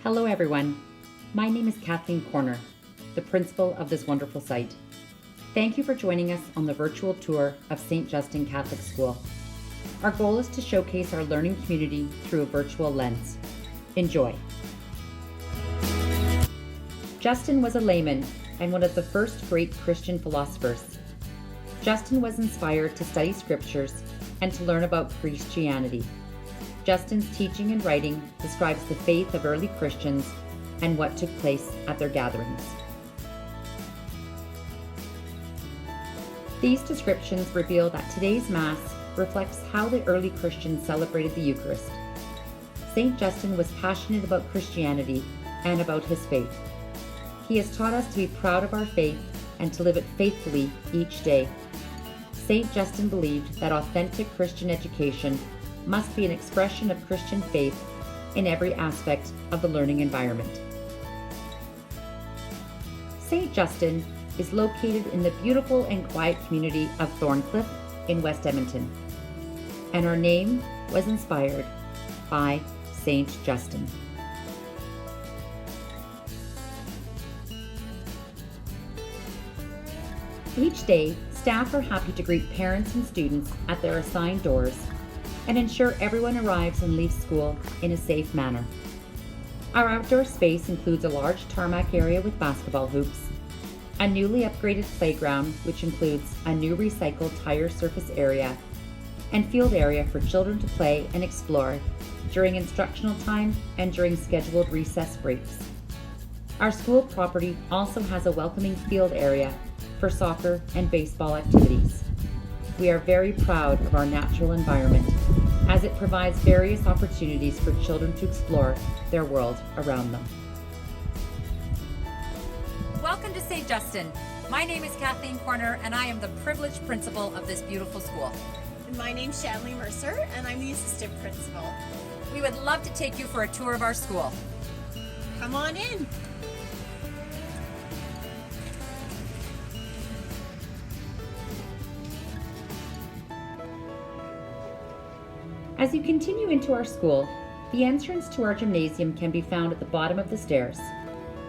Hello everyone, my name is Kathleen Corner, the principal of this wonderful site. Thank you for joining us on the virtual tour of St. Justin Catholic School. Our goal is to showcase our learning community through a virtual lens. Enjoy. Justin was a layman and one of the first great Christian philosophers. Justin was inspired to study scriptures and to learn about Christianity. Justin's teaching and writing describes the faith of early Christians and what took place at their gatherings. These descriptions reveal that today's Mass reflects how the early Christians celebrated the Eucharist. St. Justin was passionate about Christianity and about his faith. He has taught us to be proud of our faith and to live it faithfully each day. St. Justin believed that authentic Christian education must be an expression of Christian faith in every aspect of the learning environment. St. Justin is located in the beautiful and quiet community of Thorncliffe in West Edmonton, and our name was inspired by St. Justin. Each day, staff are happy to greet parents and students at their assigned doors and ensure everyone arrives and leaves school in a safe manner. Our outdoor space includes a large tarmac area with basketball hoops, a newly upgraded playground which includes a new recycled tire surface area, and field area for children to play and explore during instructional time and during scheduled recess breaks. Our school property also has a welcoming field area for soccer and baseball activities. We are very proud of our natural environment as it provides various opportunities for children to explore their world around them. Welcome to St. Justin. My name is Kathleen Corner and I am the privileged principal of this beautiful school. And my name's Shanley Mercer and I'm the assistant principal. We would love to take you for a tour of our school. Come on in. As you continue into our school, the entrance to our gymnasium can be found at the bottom of the stairs.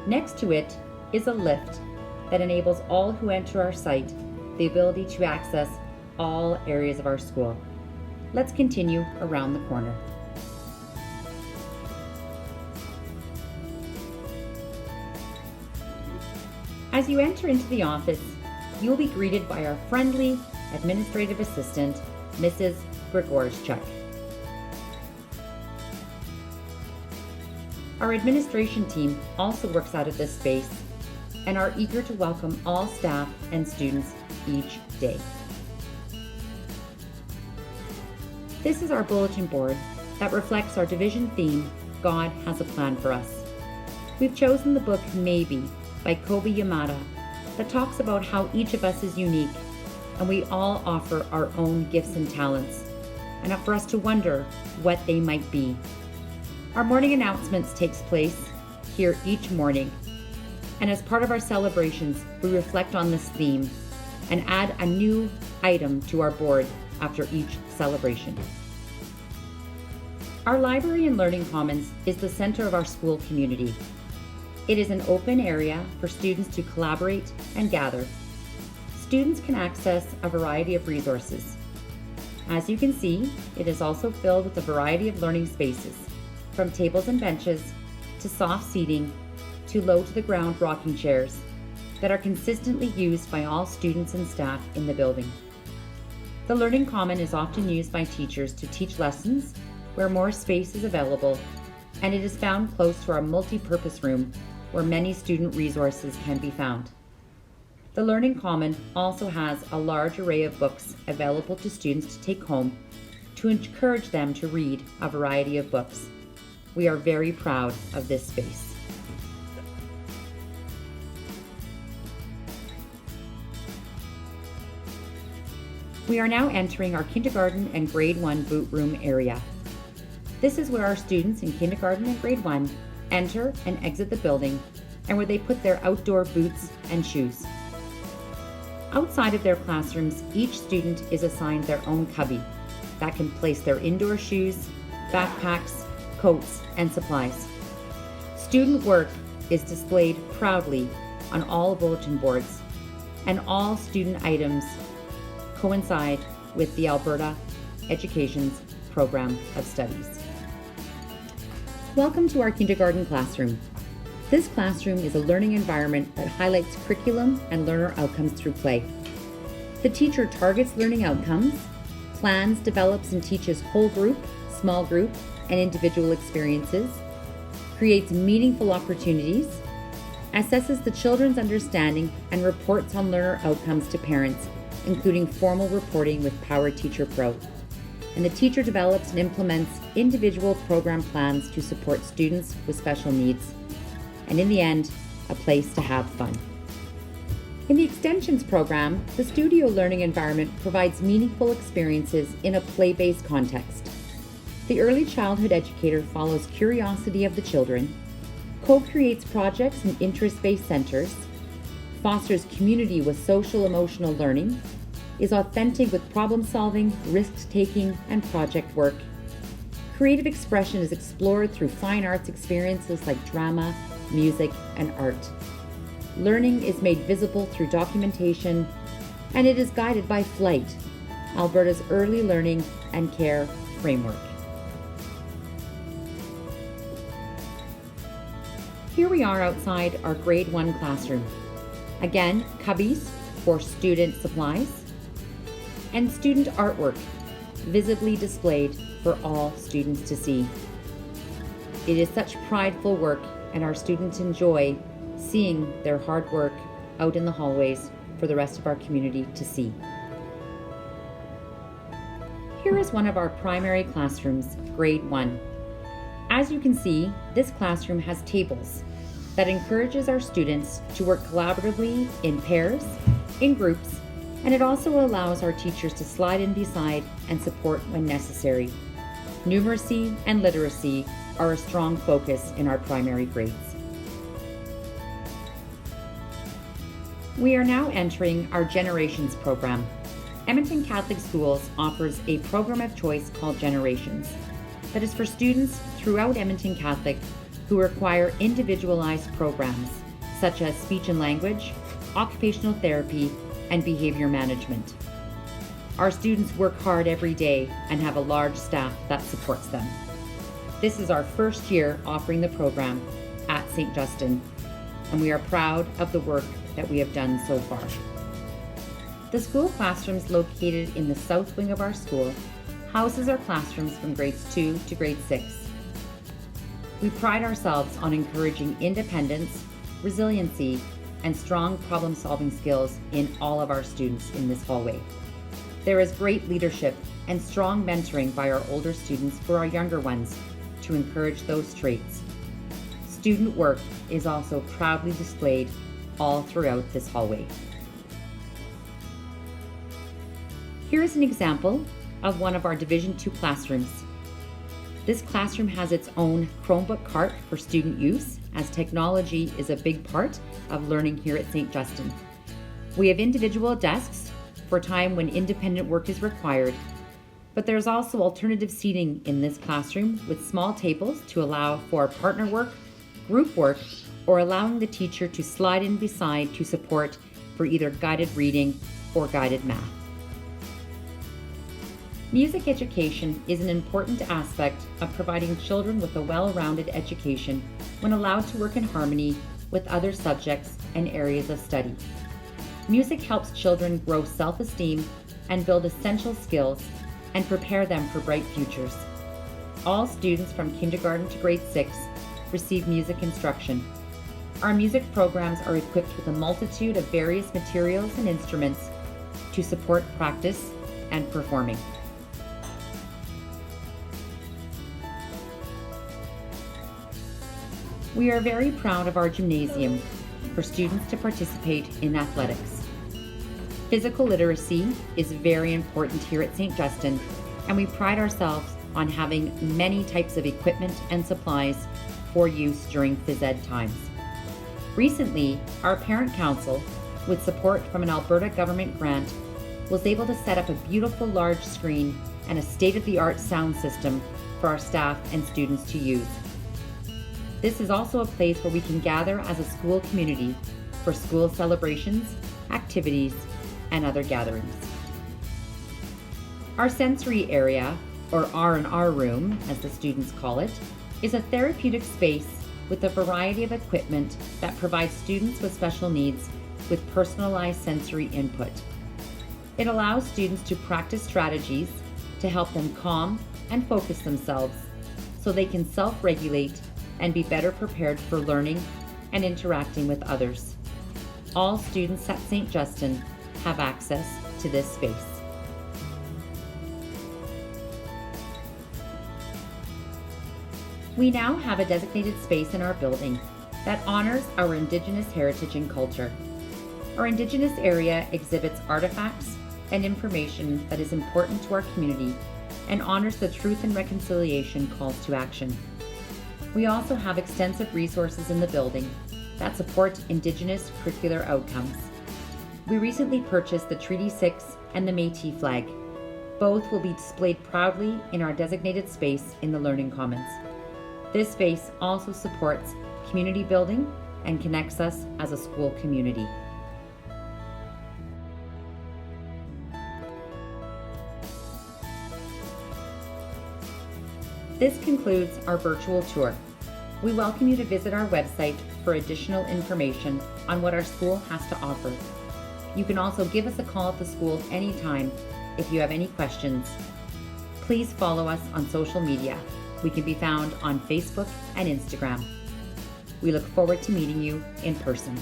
Next to it is a lift that enables all who enter our site the ability to access all areas of our school. Let's continue around the corner. As you enter into the office, you will be greeted by our friendly administrative assistant, Mrs. Grigorczuk. Our administration team also works out of this space and are eager to welcome all staff and students each day. This is our bulletin board that reflects our division theme, God Has a Plan for Us. We've chosen the book Maybe by Kobi Yamada that talks about how each of us is unique and we all offer our own gifts and talents, and for us to wonder what they might be. Our morning announcements takes place here each morning, and as part of our celebrations, we reflect on this theme and add a new item to our board after each celebration. Our library and learning commons is the center of our school community. It is an open area for students to collaborate and gather. Students can access a variety of resources. As you can see, it is also filled with a variety of learning spaces, from tables and benches to soft seating to low to the ground rocking chairs that are consistently used by all students and staff in the building. The Learning Common is often used by teachers to teach lessons where more space is available, and it is found close to our multi-purpose room where many student resources can be found. The Learning Common also has a large array of books available to students to take home to encourage them to read a variety of books. We are very proud of this space. We are now entering our kindergarten and grade 1 boot room area. This is where our students in kindergarten and grade 1 enter and exit the building and where they put their outdoor boots and shoes. Outside of their classrooms, each student is assigned their own cubby that can place their indoor shoes, backpacks, coats, and supplies. Student work is displayed proudly on all bulletin boards, and all student items coincide with the Alberta Education's program of studies. Welcome to our kindergarten classroom. This classroom is a learning environment that highlights curriculum and learner outcomes through play. The teacher targets learning outcomes, plans, develops, and teaches whole group, small group, and individual experiences, creates meaningful opportunities, assesses the children's understanding, and reports on learner outcomes to parents, including formal reporting with Power Teacher Pro. And the teacher develops and implements individual program plans to support students with special needs. And in the end, a place to have fun. In the Extensions program, the studio learning environment provides meaningful experiences in a play-based context. The early childhood educator follows curiosity of the children, co-creates projects in interest-based centers, fosters community with social-emotional learning, is authentic with problem-solving, risk-taking, and project work. Creative expression is explored through fine arts experiences like drama, music, and art. Learning is made visible through documentation, and it is guided by FLIGHT, Alberta's Early Learning and Care Framework. Here we are outside our grade 1 classroom. Again, cubbies for student supplies and student artwork visibly displayed for all students to see. It is such prideful work, and our students enjoy seeing their hard work out in the hallways for the rest of our community to see. Here is one of our primary classrooms, grade 1. As you can see, this classroom has tables that encourages our students to work collaboratively in pairs, in groups, and it also allows our teachers to slide in beside and support when necessary. Numeracy and literacy are a strong focus in our primary grades. We are now entering our Generations program. Edmonton Catholic Schools offers a program of choice called Generations that is for students throughout Edmonton Catholic who require individualized programs such as speech and language, occupational therapy, and behavior management. Our students work hard every day and have a large staff that supports them. This is our first year offering the program at St. Justin, and we are proud of the work that we have done so far. The school classrooms located in the south wing of our school houses our classrooms from grades 2 to grade 6. We pride ourselves on encouraging independence, resiliency, and strong problem-solving skills in all of our students in this hallway. There is great leadership and strong mentoring by our older students for our younger ones to encourage those traits. Student work is also proudly displayed all throughout this hallway. Here is an example of one of our Division 2 classrooms. This classroom has its own Chromebook cart for student use, as technology is a big part of learning here at St. Justin. We have individual desks for time when independent work is required, but there's also alternative seating in this classroom with small tables to allow for partner work, group work, or allowing the teacher to slide in beside to support for either guided reading or guided math. Music education is an important aspect of providing children with a well-rounded education when allowed to work in harmony with other subjects and areas of study. Music helps children grow self-esteem and build essential skills and prepare them for bright futures. All students from kindergarten to grade 6 receive music instruction. Our music programs are equipped with a multitude of various materials and instruments to support practice and performing. We are very proud of our gymnasium for students to participate in athletics. Physical literacy is very important here at St. Justin, and we pride ourselves on having many types of equipment and supplies for use during phys ed times. Recently, our parent council, with support from an Alberta government grant, was able to set up a beautiful large screen and a state-of-the-art sound system for our staff and students to use. This is also a place where we can gather as a school community for school celebrations, activities, and other gatherings. Our sensory area, or R&R room, as the students call it, is a therapeutic space with a variety of equipment that provides students with special needs with personalized sensory input. It allows students to practice strategies to help them calm and focus themselves so they can self-regulate and be better prepared for learning and interacting with others. All students at St. Justin have access to this space. We now have a designated space in our building that honors our Indigenous heritage and culture. Our Indigenous area exhibits artifacts and information that is important to our community and honors the Truth and Reconciliation calls to action. We also have extensive resources in the building that support Indigenous curricular outcomes. We recently purchased the Treaty 6 and the Métis flag. Both will be displayed proudly in our designated space in the Learning Commons. This space also supports community building and connects us as a school community. This concludes our virtual tour. We welcome you to visit our website for additional information on what our school has to offer. You can also give us a call at the school anytime if you have any questions. Please follow us on social media. We can be found on Facebook and Instagram. We look forward to meeting you in person.